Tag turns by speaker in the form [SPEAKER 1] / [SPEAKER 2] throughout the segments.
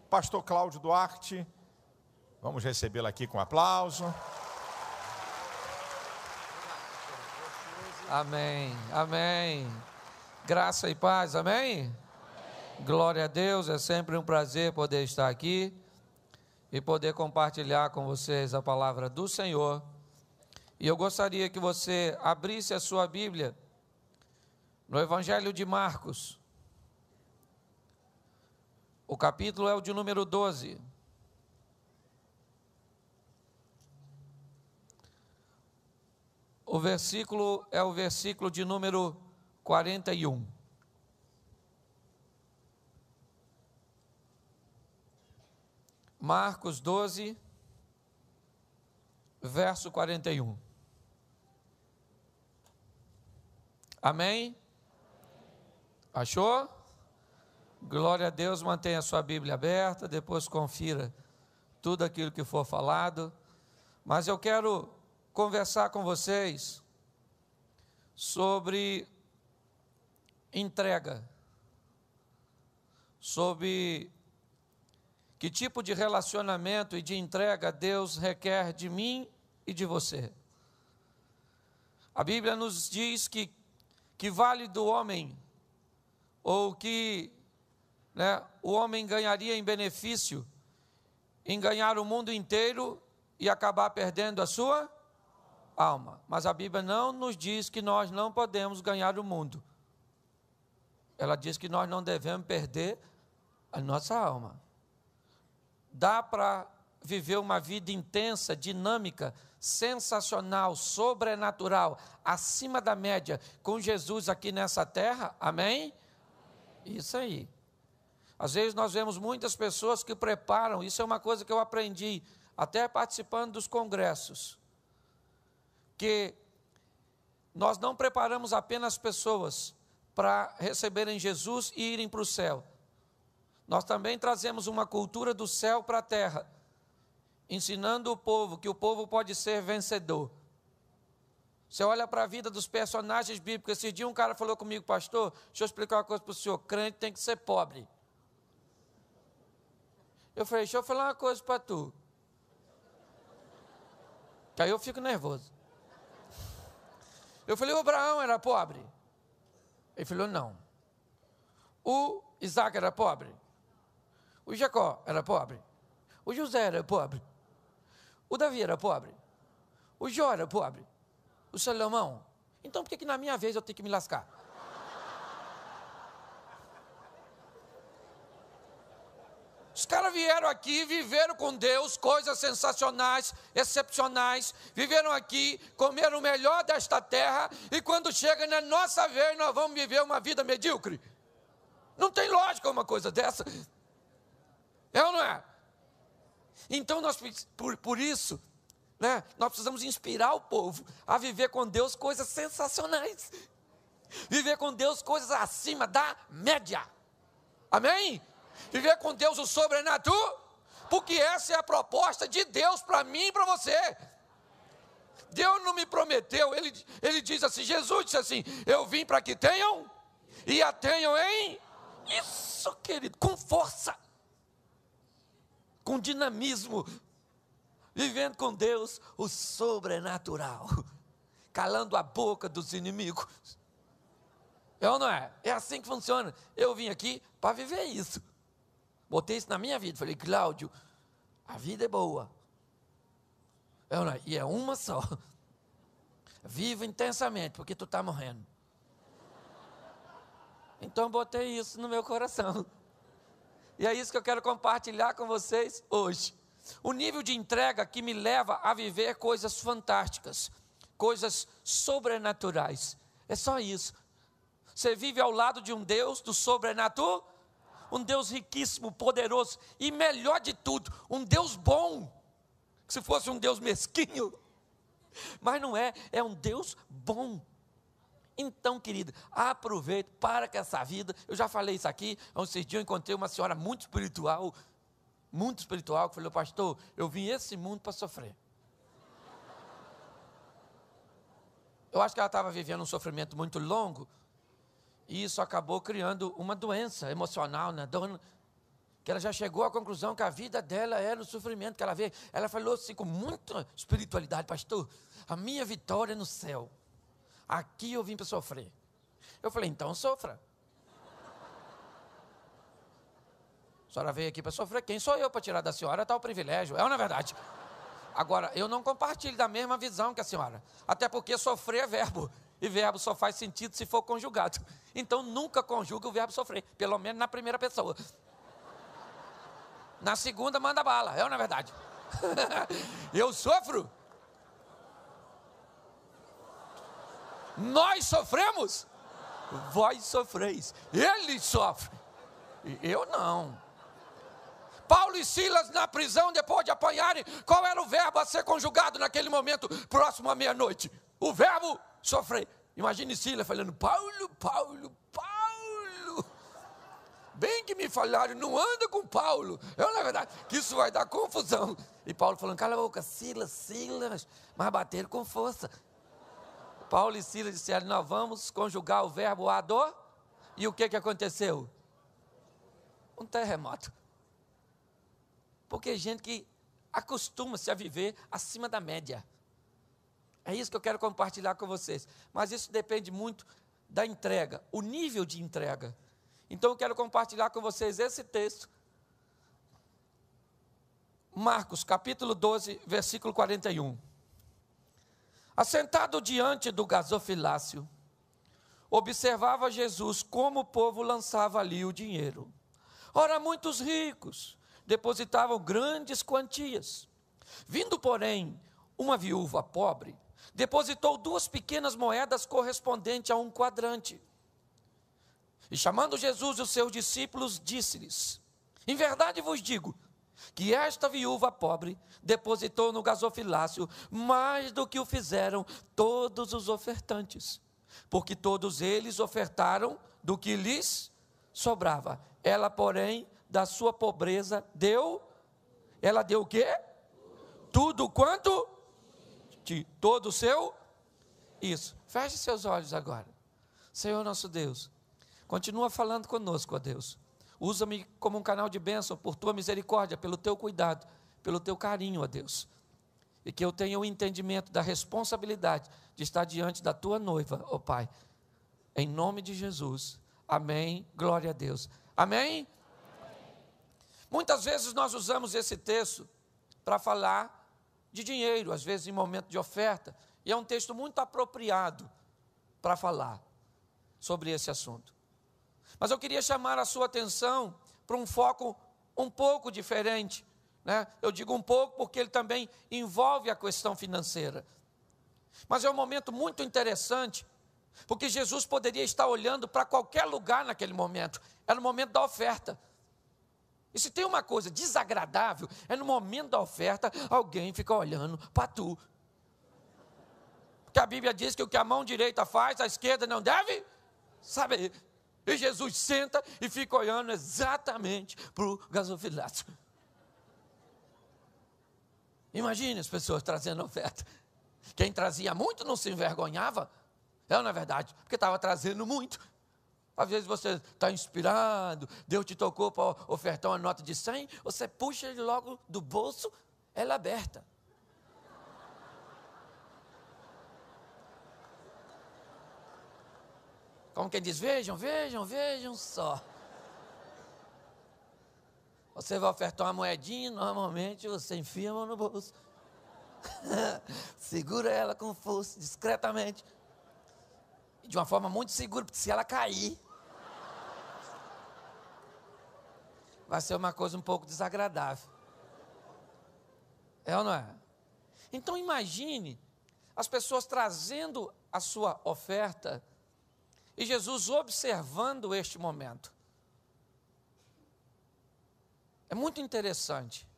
[SPEAKER 1] pastor Cláudio Duarte. Vamos recebê-lo aqui com aplauso.
[SPEAKER 2] Amém, amém. Graça e paz, amém? Glória a Deus, é sempre um prazer poder estar aqui e poder compartilhar com vocês a palavra do Senhor. E eu gostaria que você abrisse a sua Bíblia no Evangelho de Marcos. O capítulo é o de número 12. O versículo é o versículo de número 41. Marcos 12, verso 41. Amém? Achou? Glória a Deus, mantenha a sua Bíblia aberta, depois confira tudo aquilo que for falado. Mas eu quero conversar com vocês sobre entrega, sobre que tipo de relacionamento e de entrega Deus requer de mim e de você. A Bíblia nos diz que vale do homem, ou que o homem ganharia em benefício em ganhar o mundo inteiro e acabar perdendo a sua alma. Mas a Bíblia não nos diz que nós não podemos ganhar o mundo. Ela diz que nós não devemos perder a nossa alma. Dá para viver uma vida intensa, dinâmica, sensacional, sobrenatural, acima da média, com Jesus aqui nessa terra, amém? Isso aí. Às vezes nós vemos muitas pessoas que preparam, isso é uma coisa que eu aprendi, até participando dos congressos, que nós não preparamos apenas pessoas para receberem Jesus e irem para o céu. Nós também trazemos uma cultura do céu para a terra, ensinando o povo que o povo pode ser vencedor. Você olha para a vida dos personagens bíblicos. Esse dia um cara falou comigo: pastor, deixa eu explicar uma coisa para o senhor, crente tem que ser pobre. Eu falei: deixa eu falar uma coisa para tu, que aí eu fico nervoso. Eu falei: o Abraão era pobre? Ele falou: não. O Isaac era pobre? O Jacó era pobre? O José era pobre? O Davi era pobre? O Jó era pobre? O Salomão? Então por que na minha vez eu tenho que me lascar? Os caras vieram aqui, viveram com Deus coisas sensacionais, excepcionais, viveram aqui, comeram o melhor desta terra, e quando chega na nossa vez nós vamos viver uma vida medíocre. Não tem lógica uma coisa dessa. É ou não é? Então nós, por isso, nós precisamos inspirar o povo a viver com Deus coisas sensacionais. Viver com Deus coisas acima da média. Amém? Viver com Deus o sobrenatural, porque essa é a proposta de Deus para mim e para você. Deus não me prometeu, ele diz assim, Jesus disse assim: eu vim para que tenham, e a tenham em isso, querido, com força, com dinamismo, vivendo com Deus o sobrenatural, calando a boca dos inimigos. É ou não é? É assim que funciona. Eu vim aqui para viver isso. Botei isso na minha vida. Falei: Cláudio, a vida é boa. É ou não é? E é uma só. Viva intensamente, porque tu está morrendo. Então botei isso no meu coração. E é isso que eu quero compartilhar com vocês hoje. O nível de entrega que me leva a viver coisas fantásticas, coisas sobrenaturais. É só isso. Você vive ao lado de um Deus do sobrenatural, um Deus riquíssimo, poderoso e, melhor de tudo, um Deus bom. Se fosse um Deus mesquinho, mas não é, é um Deus bom. Então, querido, aproveite, para com essa vida. Eu já falei isso aqui, há uns dias eu encontrei uma senhora muito espiritual, que falou: pastor, eu vim esse mundo para sofrer. Eu acho que ela estava vivendo um sofrimento muito longo, e isso acabou criando uma doença emocional na dona. que ela já chegou à conclusão que a vida dela era o sofrimento que ela vê. Ela falou assim com muita espiritualidade: pastor, a minha vitória é no céu. Aqui eu vim para sofrer. Eu falei: então sofra. A senhora veio aqui para sofrer, quem sou eu para tirar da senhora tal privilégio? É ou não é verdade? Agora, eu não compartilho da mesma visão que a senhora, até porque sofrer é verbo, e verbo só faz sentido se for conjugado. Então, nunca conjuga o verbo sofrer, pelo menos na primeira pessoa. Na segunda, manda bala, é ou não é verdade? Eu sofro? Nós sofremos? Vós sofreis, ele sofre, eu não. Paulo e Silas na prisão, depois de apanharem, qual era o verbo a ser conjugado naquele momento, próximo à meia-noite? O verbo sofrer. Imagine Silas falando: Paulo, Paulo, Paulo. Bem que me falaram, não anda com Paulo. Eu, na verdade, que isso vai dar confusão. E Paulo falando: cala a boca, Silas, Silas, mas bateram com força. Paulo e Silas disseram: nós vamos conjugar o verbo a dor. E o que aconteceu? Um terremoto. Porque é gente que acostuma-se a viver acima da média. É isso que eu quero compartilhar com vocês. Mas isso depende muito da entrega, o nível de entrega. Então eu quero compartilhar com vocês esse texto. Marcos, capítulo 12, versículo 41. Assentado diante do gasofilácio, observava Jesus como o povo lançava ali o dinheiro. Ora, muitos ricos depositavam grandes quantias. Vindo, porém, uma viúva pobre, depositou 2 pequenas moedas correspondentes a 1 quadrante. E chamando Jesus e os seus discípulos, disse-lhes: em verdade vos digo, que esta viúva pobre depositou no gasofilácio mais do que o fizeram todos os ofertantes, porque todos eles ofertaram do que lhes sobrava. Ela, porém, da sua pobreza ela deu o quê? Tudo quanto? De todo o seu? Isso. Feche seus olhos agora. Senhor nosso Deus, continua falando conosco, ó Deus. Usa-me como um canal de bênção por tua misericórdia, pelo teu cuidado, pelo teu carinho, ó Deus. E que eu tenha o entendimento da responsabilidade de estar diante da tua noiva, ó Pai. Em nome de Jesus. Amém. Glória a Deus. Amém? Muitas vezes nós usamos esse texto para falar de dinheiro, às vezes em momento de oferta, e é um texto muito apropriado para falar sobre esse assunto. Mas eu queria chamar a sua atenção para um foco um pouco diferente, né? Eu digo um pouco porque ele também envolve a questão financeira. Mas é um momento muito interessante, porque Jesus poderia estar olhando para qualquer lugar naquele momento, era o momento da oferta. E se tem uma coisa desagradável, é no momento da oferta, alguém fica olhando para tu. Porque a Bíblia diz que o que a mão direita faz, a esquerda não deve saber. E Jesus senta e fica olhando exatamente para o gasofilácio. Imagine as pessoas trazendo oferta. Quem trazia muito não se envergonhava. É ou não é verdade? Porque estava trazendo muito. Às vezes você está inspirado, Deus te tocou para ofertar uma nota de 100, você puxa ele logo do bolso, ela é aberta. Como quem diz: vejam, vejam, vejam só. Você vai ofertar uma moedinha, normalmente você enfia a mão no bolso. Segura ela com força, discretamente. De uma forma muito segura, porque se ela cair, vai ser uma coisa um pouco desagradável. É ou não é? Então imagine as pessoas trazendo a sua oferta e Jesus observando este momento. É muito interessante.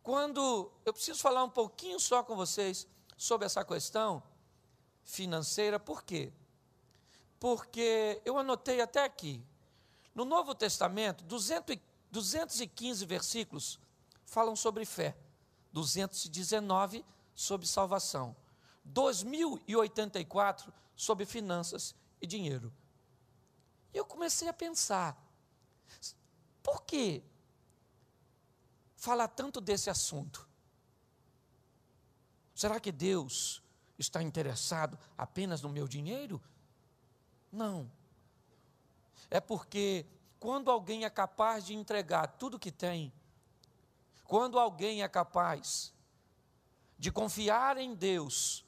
[SPEAKER 2] Quando eu preciso falar um pouquinho só com vocês sobre essa questão financeira, por quê? Porque eu anotei até aqui, no Novo Testamento, 215 versículos falam sobre fé, 219 sobre salvação, 2084 sobre finanças e dinheiro. E eu comecei a pensar, por que falar tanto desse assunto? Será que Deus está interessado apenas no meu dinheiro? Não. É porque quando alguém é capaz de entregar tudo que tem, quando alguém é capaz de confiar em Deus,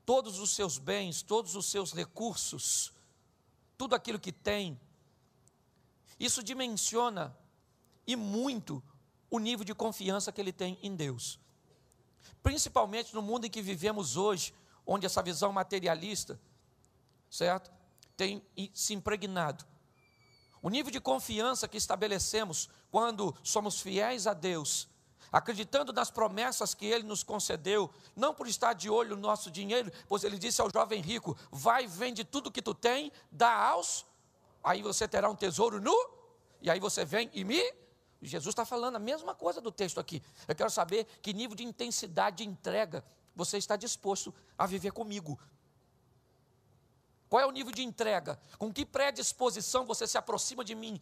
[SPEAKER 2] todos os seus bens, todos os seus recursos, tudo aquilo que tem, isso dimensiona e muito o nível de confiança que ele tem em Deus. Principalmente no mundo em que vivemos hoje, onde essa visão materialista, certo, tem se impregnado. O nível de confiança que estabelecemos quando somos fiéis a Deus, acreditando nas promessas que Ele nos concedeu, não por estar de olho no nosso dinheiro, pois Ele disse ao jovem rico, vai, vende tudo que tu tem, dá aos, aí você terá um tesouro nu, e aí você vem e me... Jesus está falando a mesma coisa do texto aqui. Eu quero saber que nível de intensidade de entrega você está disposto a viver comigo. Qual é o nível de entrega? Com que predisposição você se aproxima de mim?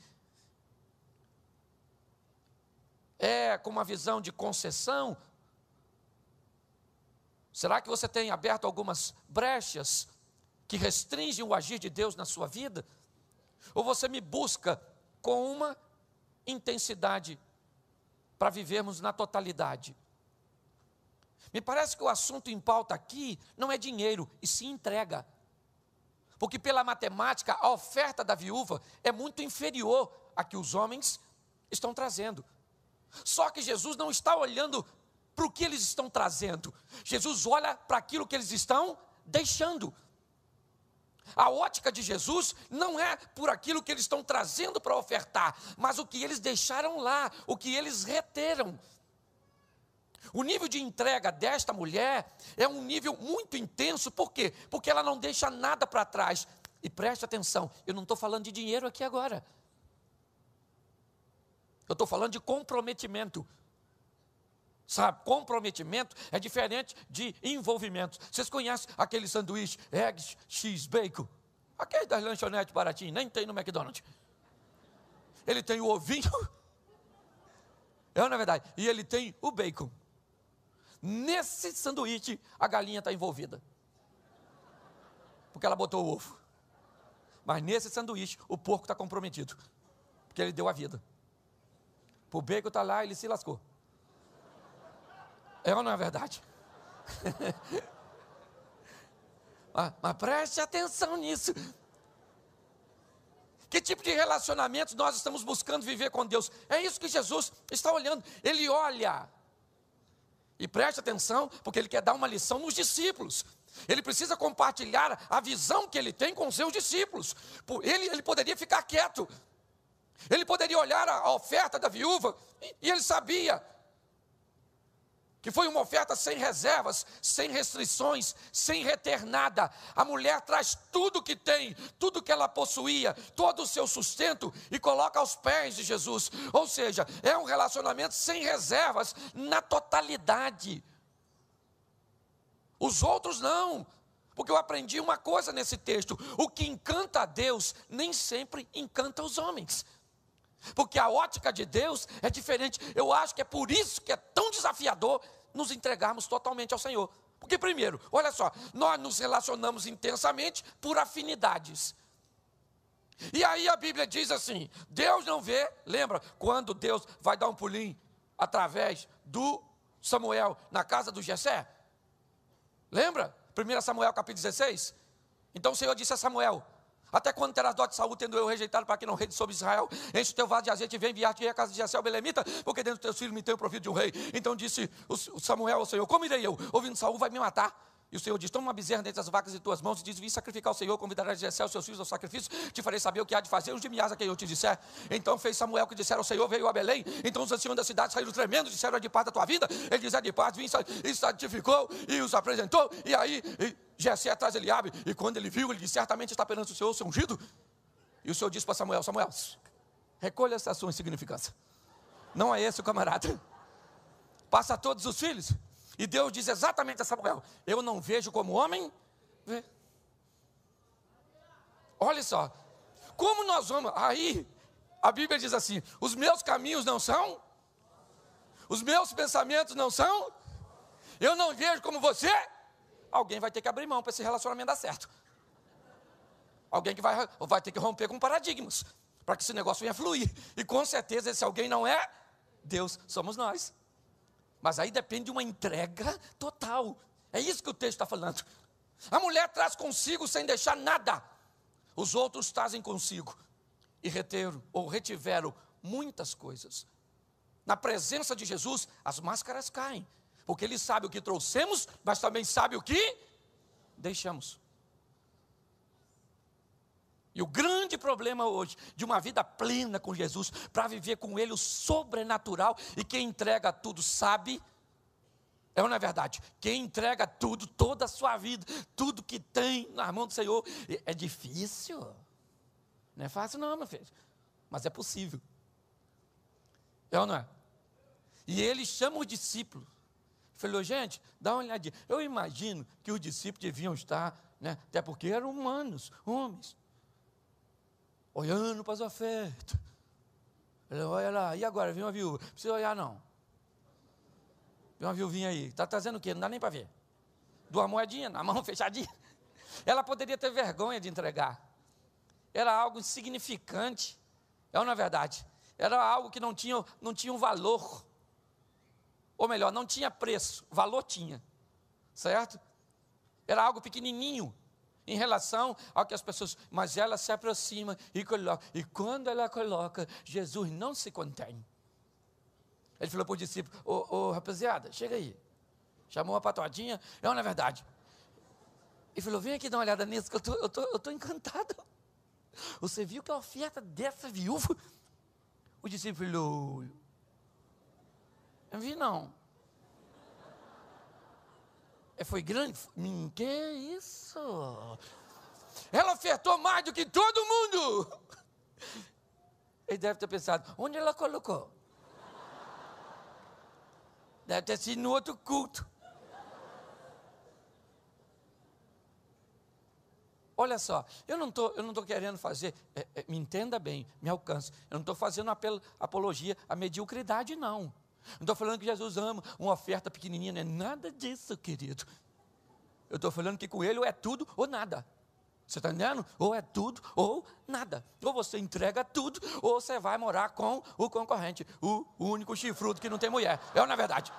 [SPEAKER 2] É com uma visão de concessão? Será que você tem aberto algumas brechas que restringem o agir de Deus na sua vida? Ou você me busca com uma intensidade para vivermos na totalidade? Me parece que o assunto em pauta aqui não é dinheiro, e sim entrega. Porque pela matemática, a oferta da viúva é muito inferior à que os homens estão trazendo. Só que Jesus não está olhando para o que eles estão trazendo. Jesus olha para aquilo que eles estão deixando. A ótica de Jesus não é por aquilo que eles estão trazendo para ofertar, mas o que eles deixaram lá, o que eles reteram. O nível de entrega desta mulher é um nível muito intenso. Por quê? Porque ela não deixa nada para trás. E preste atenção, eu não estou falando de dinheiro aqui agora. Eu estou falando de comprometimento. Sabe, comprometimento é diferente de envolvimento. Vocês conhecem aquele sanduíche, eggs, cheese, bacon? Aquele das lanchonetes baratinho, nem tem no McDonald's. Ele tem o ovinho, na verdade, e ele tem o bacon. Nesse sanduíche, a galinha está envolvida. Porque ela botou o ovo. Mas nesse sanduíche, o porco está comprometido. Porque ele deu a vida. O bacon está lá, ele se lascou. É ou não é verdade? mas preste atenção nisso. Que tipo de relacionamento nós estamos buscando viver com Deus? É isso que Jesus está olhando. Ele olha. E preste atenção, porque ele quer dar uma lição nos discípulos. Ele precisa compartilhar a visão que ele tem com os seus discípulos. Ele poderia ficar quieto. Ele poderia olhar a oferta da viúva e ele sabia que foi uma oferta sem reservas, sem restrições, sem reter nada. A mulher traz tudo que tem, tudo que ela possuía, todo o seu sustento e coloca aos pés de Jesus. Ou seja, é um relacionamento sem reservas na totalidade. Os outros não, porque eu aprendi uma coisa nesse texto: o que encanta a Deus nem sempre encanta os homens. Porque a ótica de Deus é diferente. Eu acho que é por isso que é tão desafiador nos entregarmos totalmente ao Senhor. Porque primeiro, olha só, nós nos relacionamos intensamente por afinidades. E aí a Bíblia diz assim, Deus não vê, lembra, quando Deus vai dar um pulinho através do Samuel na casa do Jessé? Lembra? 1 Samuel capítulo 16. Então o Senhor disse a Samuel, até quando terás dó de Saul, tendo eu rejeitado para que não reine sobre Israel? Enche o teu vaso de azeite e vem enviar-te a casa de Jessé o belemita, porque dentro dos teus filhos me tem o profeta de um rei. Então disse o Samuel ao Senhor, como irei eu? Ouvindo Saul, vai me matar. E o Senhor disse, toma uma bezerra dentre as vacas de tuas mãos, e diz, vim sacrificar ao Senhor, convidarás Jessé os seus filhos ao sacrifício, te farei saber o que há de fazer, os de Miás a quem eu te disser. Então fez Samuel que disseram ao Senhor, veio a Belém. Então os anciãos da cidade saíram tremendo, disseram, é de paz da tua vida? Ele diz, é de paz, vim e santificou, e os apresentou, e aí Jessé traz Eliabe, e quando ele viu, ele disse, certamente está perante o Senhor, seu ungido. E o Senhor disse para Samuel, Samuel, recolha essa sua insignificância. Não é esse o camarada. Passa a todos os filhos. E Deus diz exatamente a Samuel, eu não vejo como homem vê. Olha só, como nós vamos, aí A Bíblia diz assim: os meus caminhos não são, os meus pensamentos não são, eu não vejo como você. Alguém vai ter que abrir mão para esse relacionamento dar certo. Alguém que vai ter que romper com paradigmas, para que esse negócio venha fluir. E com certeza esse alguém não é Deus, somos nós. Mas aí depende de uma entrega total. É isso que o texto está falando. A mulher traz consigo sem deixar nada. Os outros trazem consigo e retiveram muitas coisas. Na presença de Jesus, as máscaras caem, porque Ele sabe o que trouxemos, mas também sabe o que deixamos. E o grande problema hoje, de uma vida plena com Jesus, para viver com Ele o sobrenatural, e quem entrega tudo sabe, é ou não é verdade? Quem entrega tudo, toda a sua vida, tudo que tem na mão do Senhor, é difícil. Não é fácil não, meu filho, mas é possível. É ou não é? E Ele chama os discípulos. Falou, gente, dá uma olhadinha. Eu imagino que os discípulos deviam estar, né, até porque eram humanos, homens, olhando para as ofertas. Olha lá, e agora, viu uma viúva? Não precisa olhar não. Viu uma viuvinha aí, está trazendo o quê? Não dá nem para ver. Duas moedinhas na mão, fechadinha. Ela poderia ter vergonha de entregar. Era algo insignificante. É ou não é verdade? Era algo que não tinha um valor. Ou melhor, não tinha preço, valor tinha. Certo? Era algo pequenininho em relação ao que as pessoas... Mas ela se aproxima e coloca. E quando ela coloca, Jesus não se contém. Ele falou para o discípulo, rapaziada, chega aí. Chamou a patodinha, é ou não é verdade? E falou, vem aqui dar uma olhada nisso, que eu tô encantado. Você viu que a oferta dessa viúva? O discípulo falou, não vi não. Foi grande? Que isso? Ela ofertou mais do que todo mundo. Ele deve ter pensado, onde ela colocou? Deve ter sido no outro culto. Olha só, eu não tô querendo fazer, me entenda bem, me alcance. Eu não estou fazendo apologia à mediocridade, não. Não estou falando que Jesus ama uma oferta pequenininha, não é nada disso, querido. Eu estou falando que com Ele ou é tudo ou nada. Você está entendendo? Ou é tudo ou nada. Ou você entrega tudo, ou você vai morar com o concorrente, o único chifrudo que não tem mulher. É ou não é verdade?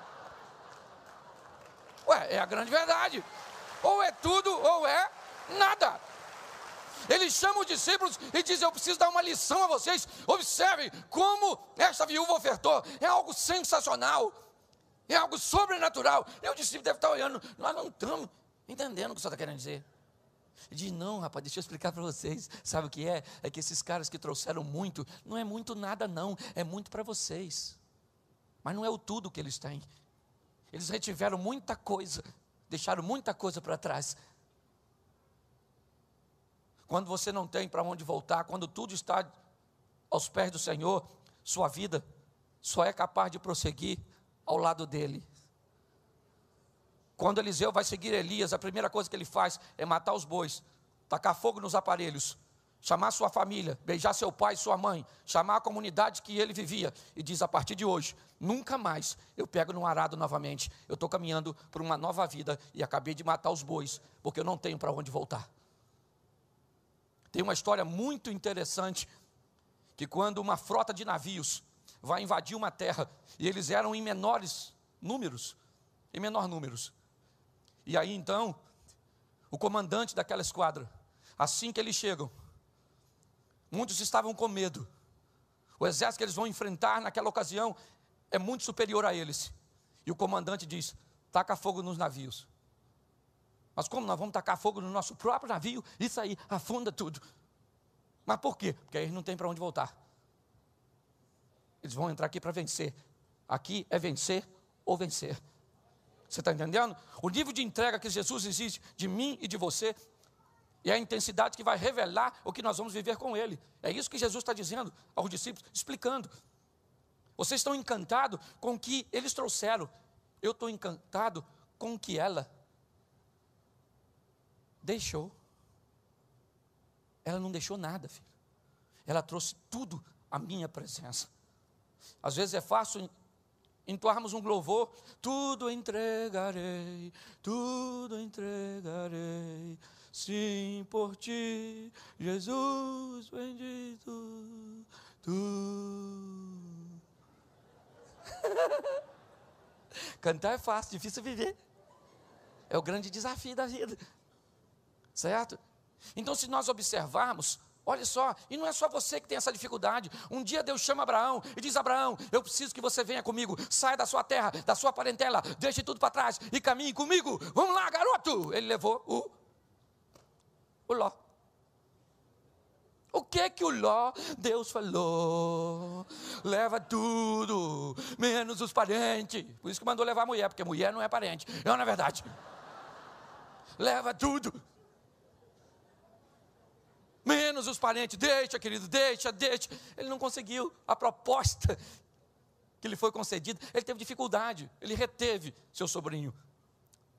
[SPEAKER 2] Ué, é a grande verdade. Ou é tudo ou é nada. Ele chama os discípulos e diz, eu preciso dar uma lição a vocês. Observem como esta viúva ofertou. É algo sensacional. É algo sobrenatural. E o discípulo deve estar olhando. Nós não estamos entendendo o que o senhor está querendo dizer. Ele diz, não, rapaz, deixa eu explicar para vocês. Sabe o que é? É que esses caras que trouxeram muito, não é muito nada não. É muito para vocês. Mas não é o tudo que eles têm. Eles retiveram muita coisa. Deixaram muita coisa para trás. Quando você não tem para onde voltar, quando tudo está aos pés do Senhor, sua vida só é capaz de prosseguir ao lado dele. Quando Eliseu vai seguir Elias, a primeira coisa que ele faz é matar os bois, tacar fogo nos aparelhos, chamar sua família, beijar seu pai e sua mãe, chamar a comunidade que ele vivia e diz, a partir de hoje, nunca mais eu pego num arado novamente, eu estou caminhando por uma nova vida e acabei de matar os bois, porque eu não tenho para onde voltar. Tem uma história muito interessante, que quando uma frota de navios vai invadir uma terra, e eles eram em menor números, e aí então, o comandante daquela esquadra, assim que eles chegam, muitos estavam com medo, o exército que eles vão enfrentar naquela ocasião, é muito superior a eles, e o comandante diz, taca fogo nos navios. Mas como nós vamos tacar fogo no nosso próprio navio? Isso aí afunda tudo. Mas por quê? Porque aí eles não têm para onde voltar. Eles vão entrar aqui para vencer. Aqui é vencer ou vencer. Você está entendendo? O nível de entrega que Jesus exige de mim e de você, e a intensidade que vai revelar o que nós vamos viver com Ele. É isso que Jesus está dizendo aos discípulos, explicando. Vocês estão encantados com o que eles trouxeram. Eu estou encantado com o que ela deixou. Ela não deixou nada, filho. Ela trouxe tudo a minha presença. Às vezes é fácil entoarmos um louvor, tudo entregarei, sim, por ti, Jesus bendito, tu. Cantar é fácil, difícil viver. É o grande desafio da vida, certo? Então, se nós observarmos, olha só, e não é só você que tem essa dificuldade. Um dia Deus chama Abraão e diz: Abraão, eu preciso que você venha comigo, saia da sua terra, da sua parentela, deixe tudo para trás e caminhe comigo. Vamos lá, garoto. Ele levou o Ló. O que o Ló, Deus falou? Leva tudo, menos os parentes. Por isso que mandou levar a mulher, porque mulher não é parente. Não é verdade? Leva tudo, menos os parentes. Deixa, querido, deixa. Ele não conseguiu a proposta que lhe foi concedida. Ele teve dificuldade, ele reteve seu sobrinho.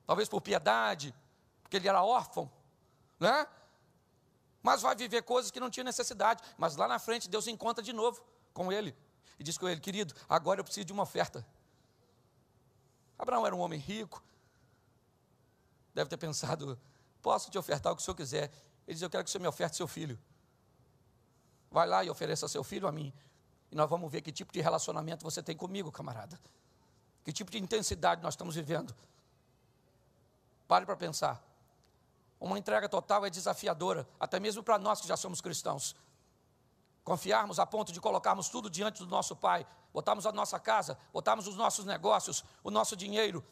[SPEAKER 2] Talvez por piedade, porque ele era órfão, né? Mas vai viver coisas que não tinha necessidade. Mas lá na frente Deus se encontra de novo com ele e diz com ele: querido, agora eu preciso de uma oferta. Abraão era um homem rico, deve ter pensado: posso te ofertar o que o senhor quiser. Ele diz: eu quero que você me oferte seu filho. Vai lá e ofereça seu filho a mim, e nós vamos ver que tipo de relacionamento você tem comigo, camarada. Que tipo de intensidade nós estamos vivendo. Pare para pensar. Uma entrega total é desafiadora, até mesmo para nós que já somos cristãos. Confiarmos a ponto de colocarmos tudo diante do nosso Pai, botarmos a nossa casa, botarmos os nossos negócios, o nosso dinheiro,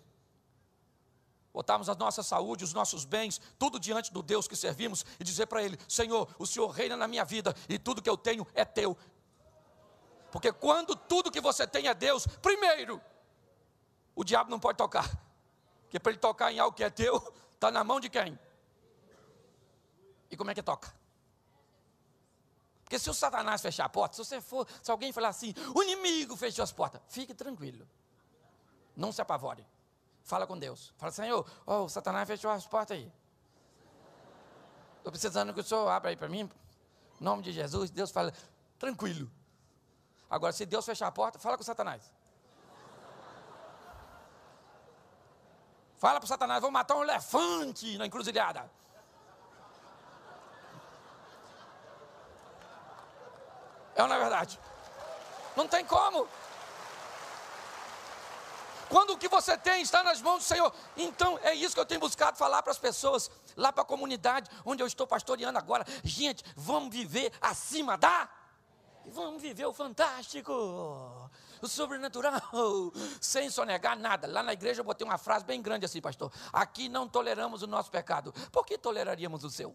[SPEAKER 2] botarmos a nossa saúde, os nossos bens, tudo diante do Deus que servimos e dizer para Ele: Senhor, o Senhor reina na minha vida e tudo que eu tenho é teu. Porque quando tudo que você tem é Deus, primeiro, o diabo não pode tocar. Porque para ele tocar em algo que é teu, está na mão de quem? E como é que toca? Porque se o Satanás fechar a porta, se alguém falar assim: o inimigo fechou as portas, fique tranquilo, não se apavore, fala com Deus, fala: Senhor, o Satanás fechou as portas aí, estou precisando que o Senhor abra aí para mim, em nome de Jesus. Deus fala: tranquilo. Agora, se Deus fechar a porta, fala com o Satanás, fala para o Satanás: vou matar um elefante na encruzilhada. É ou não é verdade? Não tem como. Quando o que você tem está nas mãos do Senhor. Então é isso que eu tenho buscado falar para as pessoas, lá para a comunidade onde eu estou pastoreando agora. Gente, vamos viver acima da... Vamos viver o fantástico, o sobrenatural, sem sonegar nada. Lá na igreja eu botei uma frase bem grande assim: pastor, aqui não toleramos o nosso pecado. Por que toleraríamos o seu?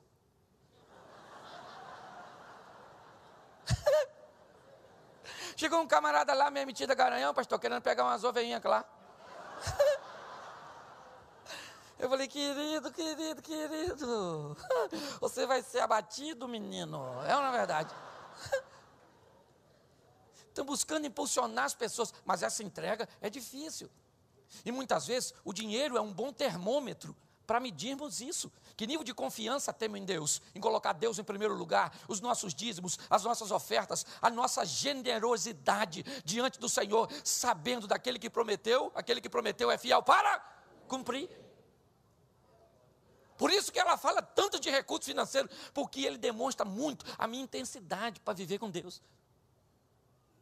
[SPEAKER 2] Chegou um camarada lá, meio metido a garanhão, pastor, querendo pegar umas ovelhinhas lá. Eu falei: querido, você vai ser abatido, menino. É ou não é verdade? Estão buscando impulsionar as pessoas, mas essa entrega é difícil. E muitas vezes o dinheiro é um bom termômetro para medirmos isso. Que nível de confiança temos em Deus, em colocar Deus em primeiro lugar, os nossos dízimos, as nossas ofertas, a nossa generosidade diante do Senhor, sabendo daquele que prometeu é fiel para cumprir. Por isso que ela fala tanto de recurso financeiro, porque ele demonstra muito a minha intensidade para viver com Deus.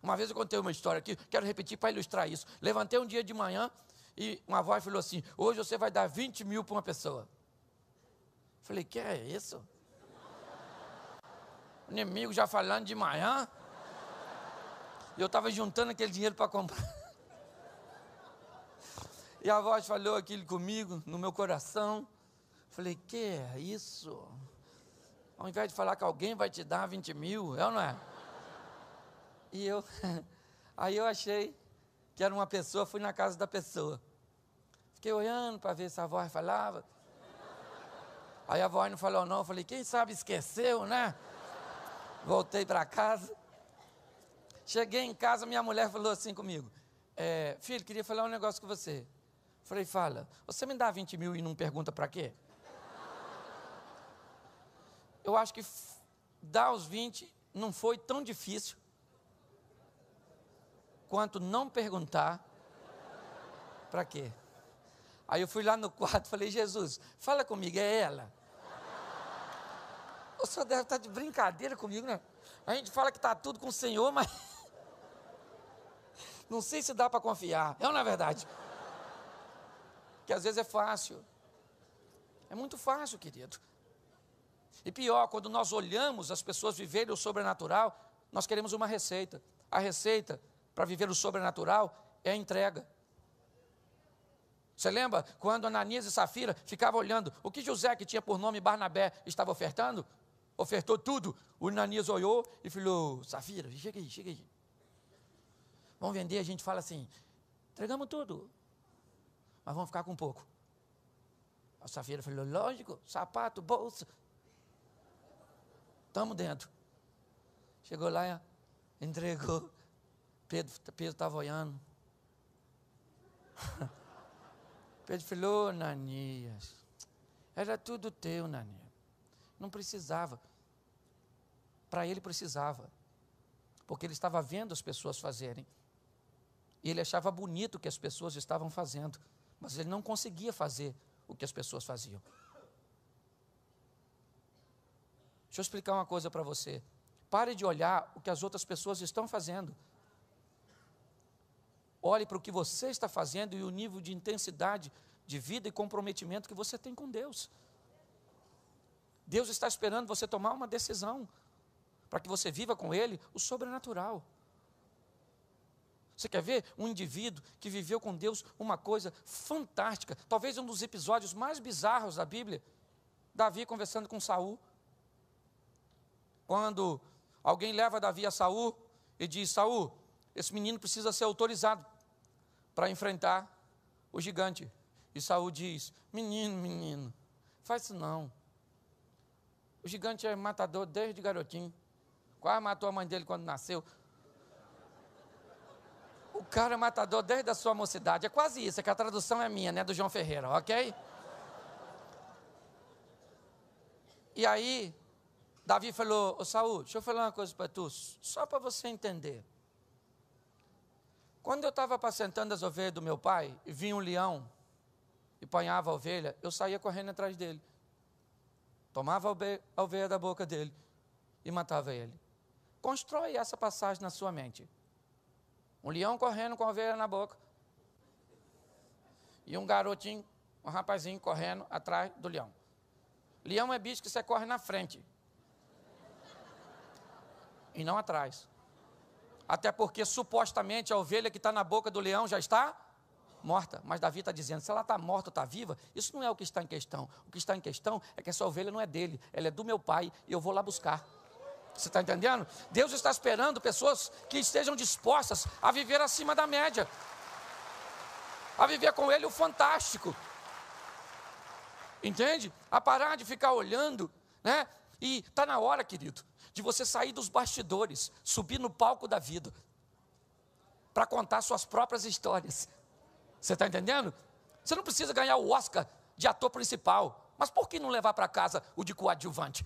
[SPEAKER 2] Uma vez eu contei uma história aqui, quero repetir para ilustrar isso. Levantei um dia de manhã e uma voz falou assim: hoje você vai dar 20 mil para uma pessoa. Falei: que é isso? O inimigo já falando de manhã. E eu estava juntando aquele dinheiro para comprar. E a voz falou aquilo comigo, no meu coração. Falei: que é isso? Ao invés de falar que alguém vai te dar 20 mil, é ou não é? E aí eu achei que era uma pessoa, fui na casa da pessoa. Fiquei olhando para ver se a voz falava. Aí a voz não falou não, eu falei: quem sabe esqueceu, né? Voltei para casa. Cheguei em casa, minha mulher falou assim comigo: filho, queria falar um negócio com você. Falei: fala. Você me dá 20 mil e não pergunta para quê? Eu acho que dar os 20 não foi tão difícil quanto não perguntar. Para quê? Aí eu fui lá no quarto e falei, Jesus, fala comigo, é ela? O senhor deve estar de brincadeira comigo, né? A gente fala que está tudo com o Senhor, mas não sei se dá para confiar. É ou não é verdade? Que às vezes é fácil. É muito fácil, querido. E pior, quando nós olhamos as pessoas viverem o sobrenatural, nós queremos uma receita. A receita para viver o sobrenatural é a entrega. Você lembra quando Ananias e Safira ficavam olhando o que José, que tinha por nome Barnabé, estava ofertando? Ofertou tudo. O Ananias olhou e falou, Safira, chega aí, chega aí. Vamos vender, a gente fala assim, entregamos tudo, mas vamos ficar com pouco. A Safira falou, lógico, sapato, bolsa. Estamos dentro. Chegou lá, entregou. Pedro estava olhando. Pedro falou, Ananias, era tudo teu, Ananias. Não precisava. Para ele precisava. Porque ele estava vendo as pessoas fazerem. E ele achava bonito o que as pessoas estavam fazendo. Mas ele não conseguia fazer o que as pessoas faziam. Deixa eu explicar uma coisa para você. Pare de olhar o que as outras pessoas estão fazendo. Olhe para o que você está fazendo e o nível de intensidade de vida e comprometimento que você tem com Deus. Deus está esperando você tomar uma decisão para que você viva com Ele o sobrenatural. Você quer ver um indivíduo que viveu com Deus uma coisa fantástica, talvez um dos episódios mais bizarros da Bíblia? Davi conversando com Saul. Quando alguém leva Davi a Saul e diz, Saul, esse menino precisa ser autorizado para enfrentar o gigante. E Saul diz, menino, faz isso não. O gigante é matador desde garotinho. Quase matou a mãe dele quando nasceu. O cara é matador desde a sua mocidade. É quase isso, é que a tradução é minha, né, do João Ferreira, ok? E aí, Davi falou, ô Saul, deixa eu falar uma coisa para tu, só para você entender. Quando eu estava apacentando as ovelhas do meu pai, e vinha um leão, e apanhava a ovelha, eu saía correndo atrás dele. Tomava a ovelha da boca dele, e matava ele. Constrói essa passagem na sua mente. Um leão correndo com a ovelha na boca. E um garotinho, um rapazinho correndo atrás do leão. Leão é bicho que você corre na frente. E não atrás. Até porque supostamente a ovelha que está na boca do leão já está morta. Mas Davi está dizendo, se ela está morta ou está viva, isso não é o que está em questão. O que está em questão é que essa ovelha não é dele, ela é do meu pai e eu vou lá buscar. Você está entendendo? Deus está esperando pessoas que estejam dispostas a viver acima da média. A viver com Ele o fantástico. Entende? A parar de ficar olhando, né? E está na hora, querido, de você sair dos bastidores, subir no palco da vida, para contar suas próprias histórias. Você está entendendo? Você não precisa ganhar o Oscar de ator principal, mas por que não levar para casa o de coadjuvante?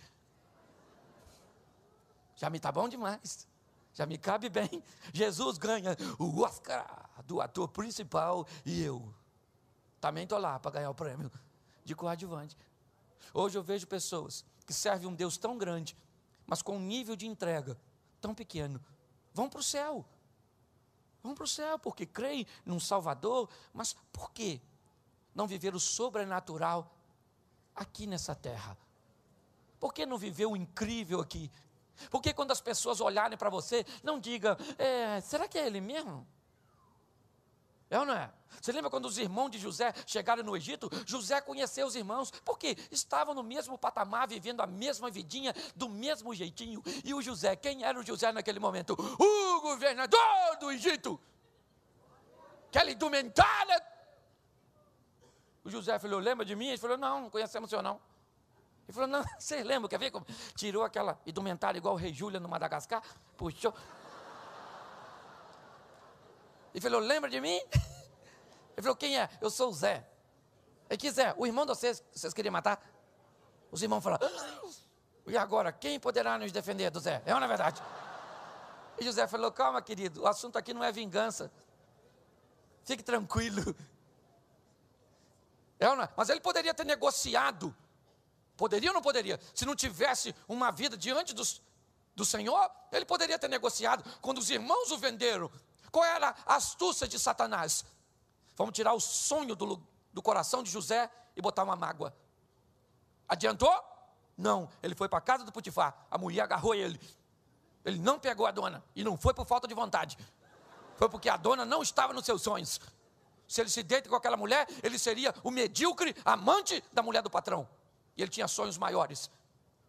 [SPEAKER 2] Já me está bom demais, já me cabe bem. Jesus ganha o Oscar do ator principal e eu também estou lá para ganhar o prêmio de coadjuvante. Hoje eu vejo pessoas que servem um Deus tão grande, mas com um nível de entrega tão pequeno, vão para o céu. Vão para o céu porque creem num Salvador, mas por que não viver o sobrenatural aqui nessa terra? Por que não viver o incrível aqui? Porque quando as pessoas olharem para você, não digam, será que é ele mesmo? É ou não é? Você lembra quando os irmãos de José chegaram no Egito? José conheceu os irmãos, porque estavam no mesmo patamar, vivendo a mesma vidinha, do mesmo jeitinho. E o José, quem era o José naquele momento? O governador do Egito. Aquela indumentária. O José falou, lembra de mim? Ele falou, não conhecemos o senhor não. Ele falou, não, vocês lembram, quer ver como? Tirou aquela indumentária igual o rei Júlia no Madagascar, puxou. Ele falou, lembra de mim? Ele falou, quem é? Eu sou o Zé. Ele quis Zé, o irmão de vocês queriam matar? Os irmãos falaram, e agora, quem poderá nos defender do Zé? É ou não é verdade? E José falou, calma, querido, o assunto aqui não é vingança. Fique tranquilo. Mas ele poderia ter negociado. Poderia ou não poderia? Se não tivesse uma vida diante do Senhor, ele poderia ter negociado. Quando os irmãos o venderam, qual era a astúcia de Satanás? Vamos tirar o sonho do coração de José e botar uma mágoa. Adiantou? Não. Ele foi para a casa do Potifar. A mulher agarrou ele. Ele não pegou a dona. E não foi por falta de vontade. Foi porque a dona não estava nos seus sonhos. Se ele se deita com aquela mulher, ele seria o medíocre amante da mulher do patrão. E ele tinha sonhos maiores.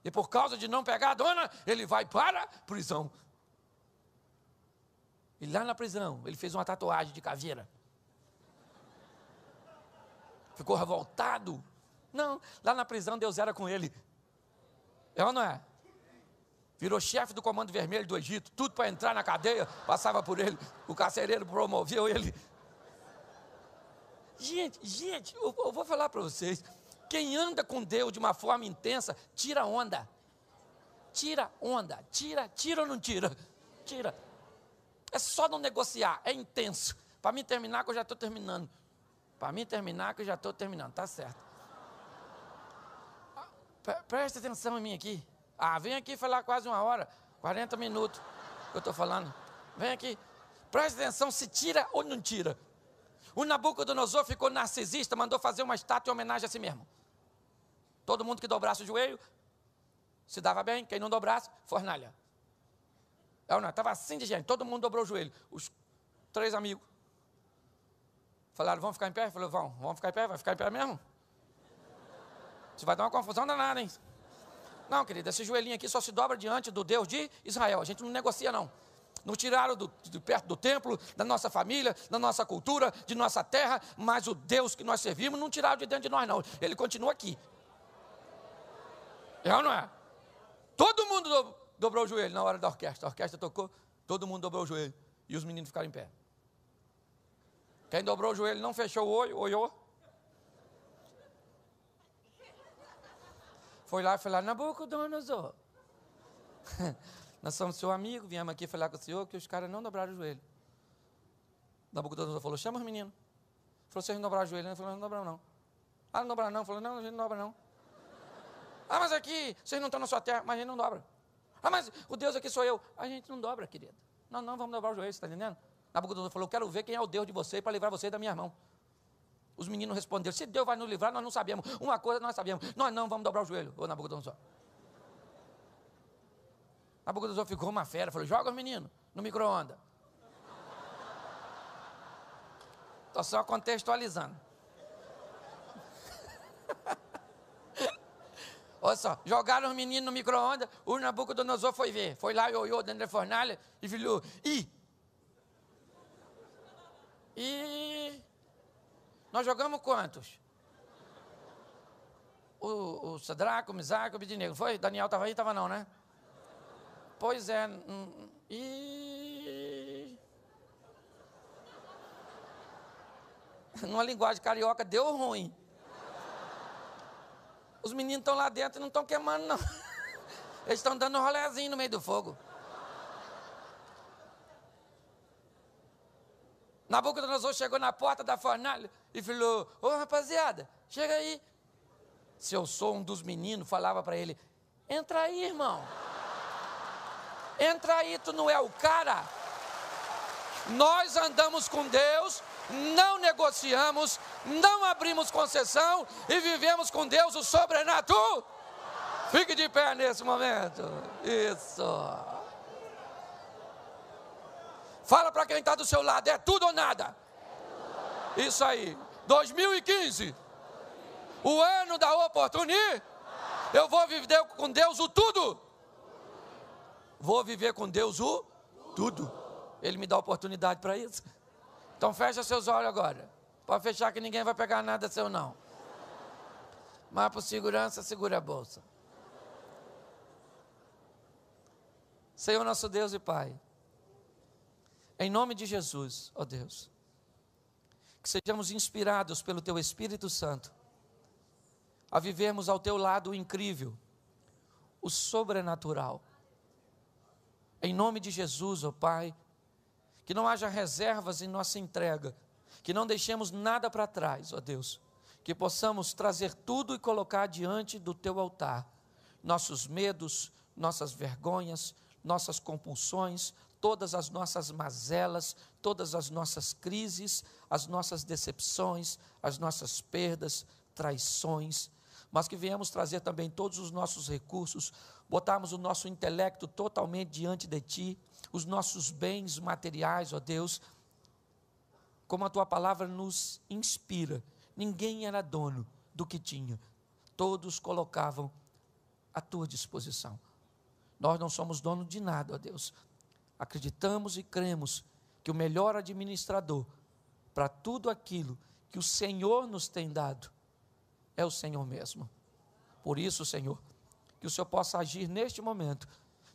[SPEAKER 2] E por causa de não pegar a dona, ele vai para a prisão. E lá na prisão, ele fez uma tatuagem de caveira. Ficou revoltado. Não, lá na prisão Deus era com ele. É ou não é? Virou chefe do Comando Vermelho do Egito. Tudo para entrar na cadeia, passava por ele. O carcereiro promoveu ele. Gente, eu vou falar para vocês. Quem anda com Deus de uma forma intensa, tira onda. Tira onda. Tira ou não tira? Tira. É só não negociar, é intenso. Para mim terminar que eu já estou terminando. Tá certo. Presta atenção em mim aqui. Vem aqui falar quase 1 hora, 40 minutos que eu estou falando. Vem aqui. Presta atenção se tira ou não tira. O Nabucodonosor ficou narcisista, mandou fazer uma estátua em homenagem a si mesmo. Todo mundo que dobrasse o joelho, se dava bem. Quem não dobrasse, fornalha. Estava assim de gente, todo mundo dobrou o joelho. Os 3 amigos falaram, vamos ficar em pé? Falou, vamos ficar em pé? Vai ficar em pé mesmo? Isso vai dar uma confusão danada, hein? Não, querido, esse joelhinho aqui só se dobra diante do Deus de Israel. A gente não negocia, não. Não tiraram de perto do templo, da nossa família, da nossa cultura, de nossa terra, mas o Deus que nós servimos não tiraram de dentro de nós, não. Ele continua aqui. É ou não é? Todo mundo dobrou o joelho na hora da orquestra. A orquestra tocou, todo mundo dobrou o joelho. E os meninos ficaram em pé. Quem dobrou o joelho não fechou o olho, olhou. Foi lá e falou, Nabucodonosor. Nós somos seu amigo, viemos aqui falar com o senhor que os caras não dobraram o joelho. Nabucodonosor falou, chama os meninos. Falou, vocês não dobraram o joelho? Ele falou, não dobraram não. Não dobraram não? Falou, não, a gente não dobra não. Mas aqui, vocês não estão na sua terra, mas a gente não dobra. Mas o Deus aqui sou eu. A gente não dobra, querido. Não, vamos dobrar o joelho, você está entendendo? Nabucodonosor falou, eu quero ver quem é o Deus de vocês para livrar vocês da minha mão. Os meninos responderam, se Deus vai nos livrar, nós não sabemos. Uma coisa nós sabemos, nós não vamos dobrar o joelho, ô Nabucodonosor. Nabucodonosor ficou uma fera, falou, joga os meninos no micro-ondas. Estou só contextualizando. Olha só, jogaram os meninos no micro-ondas, o Nabucodonosor foi ver. Foi lá e olhou dentro da fornalha e falou, nós jogamos quantos? O Sadraco, o Misaque, o Abednego. Foi? Daniel estava aí? Estava não, né? Pois é. Numa linguagem carioca, deu ruim. Os meninos estão lá dentro e não estão queimando, não. Eles estão dando um rolezinho no meio do fogo. Nabucodonosor chegou na porta da fornalha e falou, rapaziada, chega aí. Se eu sou um dos meninos, falava para ele, entra aí, irmão. Entra aí, tu não é o cara. Nós andamos com Deus, não negociamos, não abrimos concessão e vivemos com Deus o sobrenatural. Fique de pé nesse momento. Isso. Fala para quem está do seu lado, é tudo ou nada? Isso aí. 2015, o ano da oportunidade. Eu vou viver com Deus o tudo. Vou viver com Deus o tudo. Ele me dá oportunidade para isso. Então fecha seus olhos agora. Pode fechar que ninguém vai pegar nada seu não. Mas por segurança, segura a bolsa. Senhor nosso Deus e Pai, em nome de Jesus, ó Deus, que sejamos inspirados pelo Teu Espírito Santo a vivermos ao Teu lado o incrível, o sobrenatural. Em nome de Jesus, ó Pai, que não haja reservas em nossa entrega, que não deixemos nada para trás, ó Deus, que possamos trazer tudo e colocar diante do Teu altar, nossos medos, nossas vergonhas, nossas compulsões, todas as nossas mazelas, todas as nossas crises, as nossas decepções, as nossas perdas, traições, mas que venhamos trazer também todos os nossos recursos, botarmos o nosso intelecto totalmente diante de Ti, os nossos bens materiais, ó Deus, como a Tua palavra nos inspira. Ninguém era dono do que tinha, todos colocavam à Tua disposição. Nós não somos donos de nada, ó Deus. Acreditamos e cremos que o melhor administrador para tudo aquilo que o Senhor nos tem dado é o Senhor mesmo. Por isso, Senhor, que o Senhor possa agir neste momento,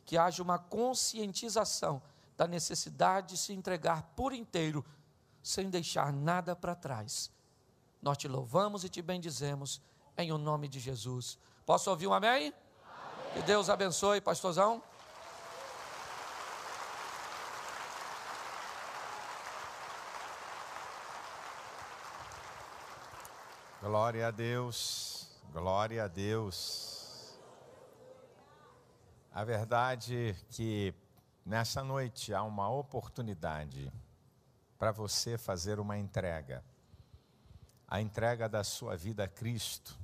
[SPEAKER 2] que haja uma conscientização da necessidade de se entregar por inteiro, sem deixar nada para trás. Nós te louvamos e te bendizemos, em o nome de Jesus. Posso ouvir um amém? Amém. Que Deus abençoe, pastorzão.
[SPEAKER 1] Glória a Deus, glória a Deus. A verdade é que nessa noite há uma oportunidade para você fazer uma entrega. A entrega da sua vida a Cristo.